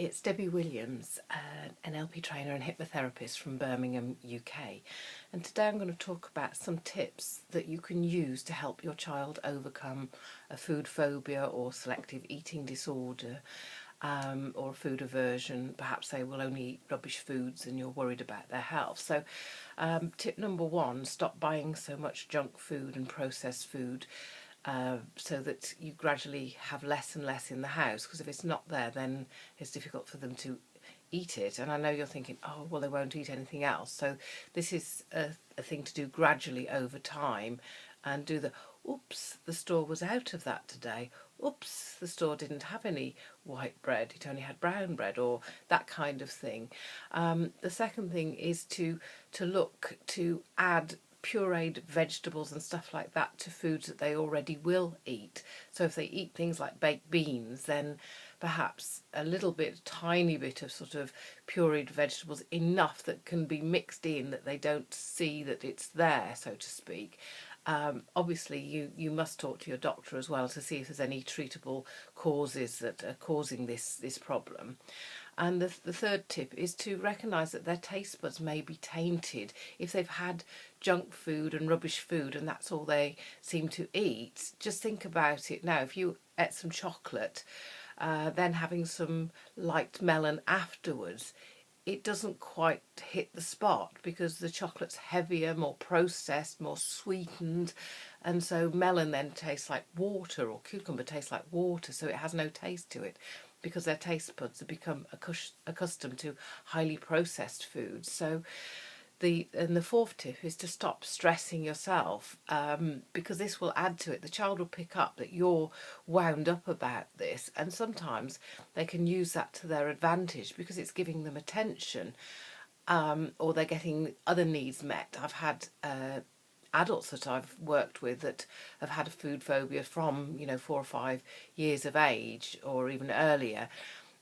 it's Debbie Williams, an NLP trainer and hypnotherapist from Birmingham, UK. And today I'm going to talk about some tips that you can use to help your child overcome a food phobia or selective eating disorder, or food aversion. Perhaps they will only eat rubbish foods and you're worried about their health. So tip number one, stop buying so much junk food and processed food. So that you gradually have less and less in the house, because if it's not there then it's difficult for them to eat it. And I know you're thinking, oh well, they won't eat anything else. So this is a thing to do gradually over time, and do the oops, the store was out of that today, oops, the store didn't have any white bread, it only had brown bread, or that kind of thing. The second thing is to look to add pureed vegetables and stuff like that to foods that they already will eat. So if they eat things like baked beans, then perhaps a little bit, tiny bit of sort of pureed vegetables, enough that can be mixed in that they don't see that it's there, so to speak. Obviously you must talk to your doctor as well to see if there's any treatable causes that are causing this problem. And the third tip is to recognise that their taste buds may be tainted. If they've had junk food and rubbish food and that's all they seem to eat, just think about it now. If you ate some chocolate, then having some light melon afterwards, it doesn't quite hit the spot because the chocolate's heavier, more processed, more sweetened, and so melon then tastes like water, or cucumber tastes like water, so it has no taste to it because their taste buds have become accustomed to highly processed foods. So the fourth tip is to stop stressing yourself, because this will add to it. The child will pick up that you're wound up about this, and sometimes they can use that to their advantage because it's giving them attention, or they're getting other needs met. I've had adults that I've worked with that have had a food phobia from 4 or 5 years of age or even earlier.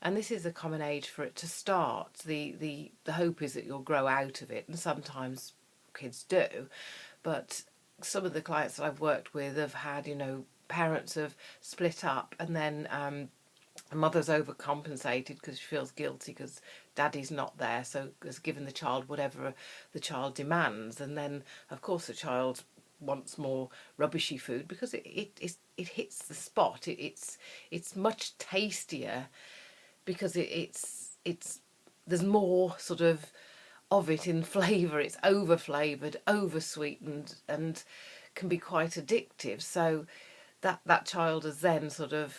And this is a common age for it to start. The hope is that you'll grow out of it, and sometimes kids do. But some of the clients that I've worked with have had, parents have split up, and then the mother's overcompensated because she feels guilty because daddy's not there, so has given the child whatever the child demands. And then, of course, the child wants more rubbishy food because it hits the spot. It's much tastier because it's there's more sort of it in flavour. It's over flavoured, over sweetened, and can be quite addictive. So that child has then sort of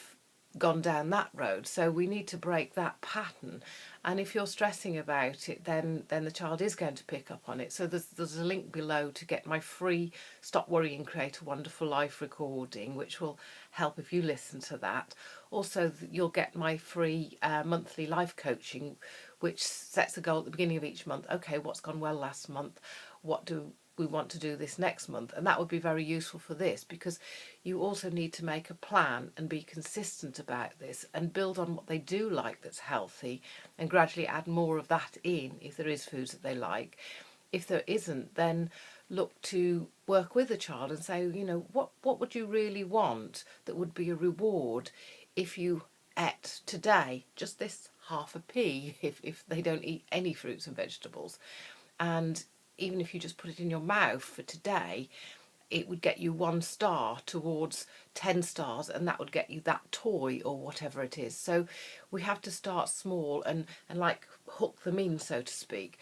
gone down that road. So we need to break that pattern. And if you're stressing about it, then the child is going to pick up on it. So there's a link below to get my free Stop Worrying, Create a Wonderful Life recording, which will help if you listen to that. Also, you'll get my free monthly life coaching, which sets a goal at the beginning of each month. Okay, what's gone well last month? What do we want to do this next month? And that would be very useful for this, because you also need to make a plan and be consistent about this and build on what they do like that's healthy, and gradually add more of that in if there is foods that they like. If there isn't, then look to work with the child and say, what would you really want that would be a reward if you ate today just this half a pea, if they don't eat any fruits and vegetables. And even if you just put it in your mouth for today, it would get you 1 star towards 10 stars, and that would get you that toy or whatever it is. So we have to start small and like hook them in, so to speak.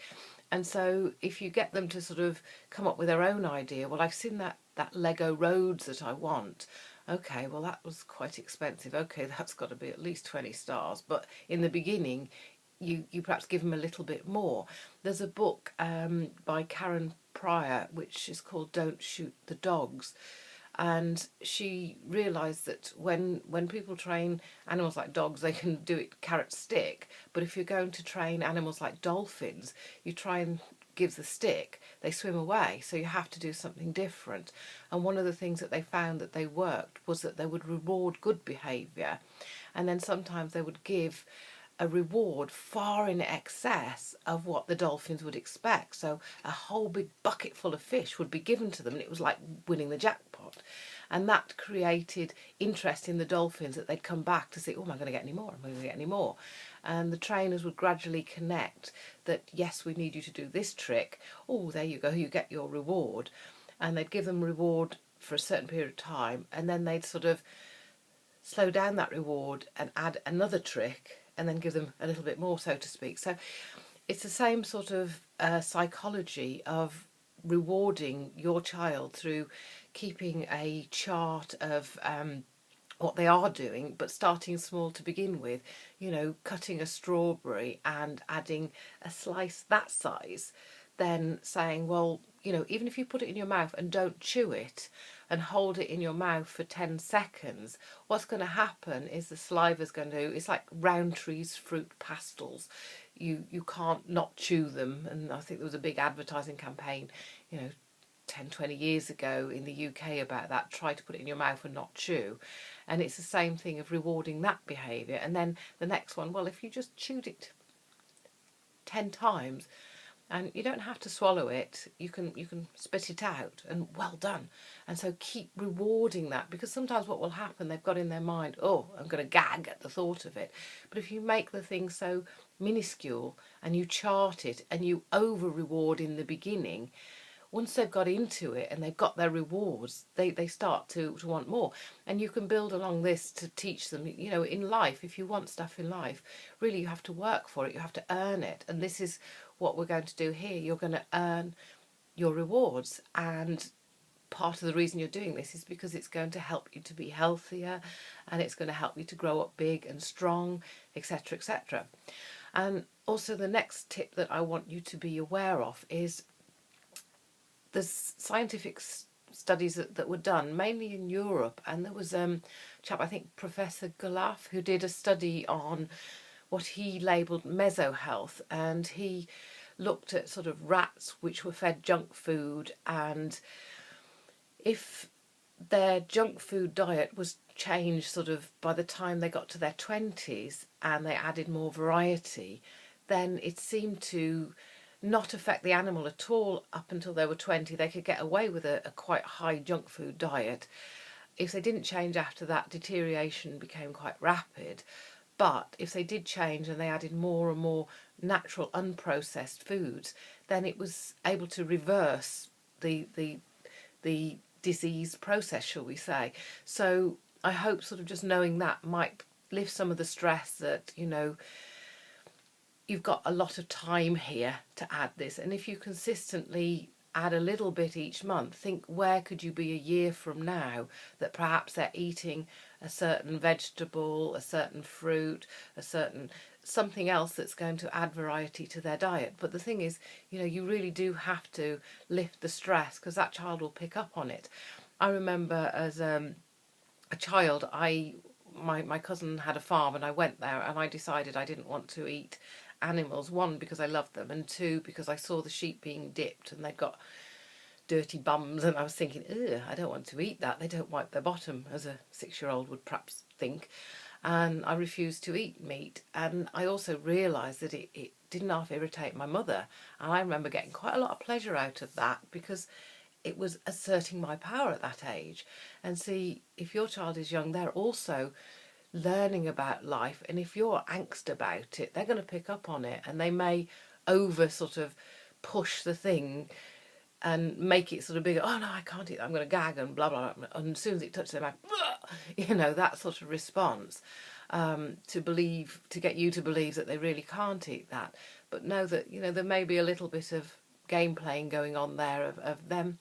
And so if you get them to sort of come up with their own idea, well, I've seen that Lego roads that I want. Okay, well, that was quite expensive. Okay, that's got to be at least 20 stars. But in the beginning, you perhaps give them a little bit more. There's a book by Karen Pryor which is called Don't Shoot the Dogs, and she realised that when people train animals like dogs, they can do it carrot stick, but if you're going to train animals like dolphins, you try and give the stick, they swim away, so you have to do something different. And one of the things that they found that they worked was that they would reward good behaviour, and then sometimes they would give a reward far in excess of what the dolphins would expect. So a whole big bucket full of fish would be given to them, and it was like winning the jackpot. And that created interest in the dolphins, that they'd come back to say, oh, am I going to get any more? Am I going to get any more? and the trainers would gradually connect that, yes, we need you to do this trick. Oh, there you go, you get your reward. And they'd give them reward for a certain period of time, and then they'd sort of slow down that reward and add another trick and then give them a little bit more, so to speak. So it's the same sort of psychology of rewarding your child through keeping a chart of what they are doing, but starting small to begin with. You know, cutting a strawberry and adding a slice that size, then saying, well, you know, even if you put it in your mouth and don't chew it and hold it in your mouth for 10 seconds, what's going to happen is the saliva's going to, it's like Roundtree's fruit pastels. You can't not chew them. And I think there was a big advertising campaign, you know, 10, 20 years ago in the UK about that. Try to put it in your mouth and not chew. And it's the same thing of rewarding that behaviour. And then the next one, well, if you just chewed it 10 times, and you don't have to swallow it, you can spit it out, and well done. And so keep rewarding that, because sometimes what will happen, they've got in their mind, oh, I'm going to gag at the thought of it. But if you make the thing so minuscule and you chart it and you over reward in the beginning, once they've got into it and they've got their rewards, they start to want more. And you can build along this to teach them, you know, in life, if you want stuff in life, really you have to work for it, you have to earn it. And this is what we're going to do here. You're going to earn your rewards, and part of the reason you're doing this is because it's going to help you to be healthier, and it's going to help you to grow up big and strong, etc., etc. And also the next tip that I want you to be aware of is there's scientific studies that were done mainly in Europe, and there was a chap, I think Professor Galaf, who did a study on what he labelled mesohealth, and he looked at sort of rats which were fed junk food, and if their junk food diet was changed sort of by the time they got to their 20s and they added more variety, then it seemed to not affect the animal at all up until they were 20. They could get away with a quite high junk food diet. If they didn't change after that, deterioration became quite rapid. But if they did change and they added more and more natural unprocessed foods, then it was able to reverse the disease process, shall we say. So I hope sort of just knowing that might lift some of the stress that, you know, you've got a lot of time here to add this. And if you consistently add a little bit each month, think where could you be a year from now that perhaps they're eating a certain vegetable, a certain fruit, a certain something else that's going to add variety to their diet. But the thing is, you know, you really do have to lift the stress, because that child will pick up on it. I remember as a child, my cousin had a farm, and I went there and I decided I didn't want to eat animals. One, because I loved them, and two, because I saw the sheep being dipped and they'd got dirty bums, and I was thinking, ugh, I don't want to eat that. They don't wipe their bottom, as a 6-year-old would perhaps think. And I refused to eat meat. And I also realised that it didn't half irritate my mother. And I remember getting quite a lot of pleasure out of that, because it was asserting my power at that age. And see, if your child is young, they're also learning about life, and if you're angst about it, they're going to pick up on it, and they may over sort of push the thing and make it sort of bigger. Oh no, I can't eat that, I'm going to gag and blah blah blah. And as soon as it touches their mouth, you know, that sort of response, to get you to believe that they really can't eat that. But know that, you know, there may be a little bit of game playing going on there of them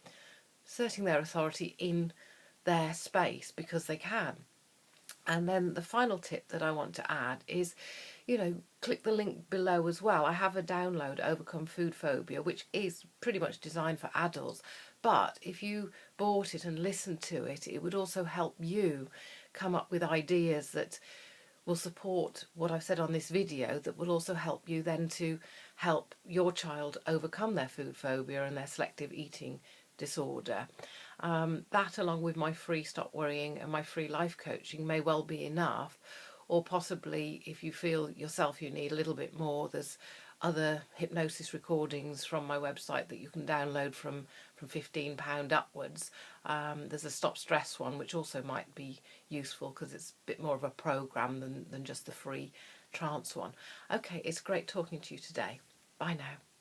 asserting their authority in their space because they can. And then the final tip that I want to add is, you know, click the link below as well. I have a download, Overcome Food Phobia, which is pretty much designed for adults. But if you bought it and listened to it, it would also help you come up with ideas that will support what I've said on this video, that will also help you then to help your child overcome their food phobia and their selective eating disorder. That, along with my free Stop Worrying and my free life coaching, may well be enough. Or possibly, if you feel yourself you need a little bit more, there's other hypnosis recordings from my website that you can download from £15 upwards. There's a Stop Stress one, which also might be useful because it's a bit more of a programme than just the free trance one. Okay, it's great talking to you today. Bye now.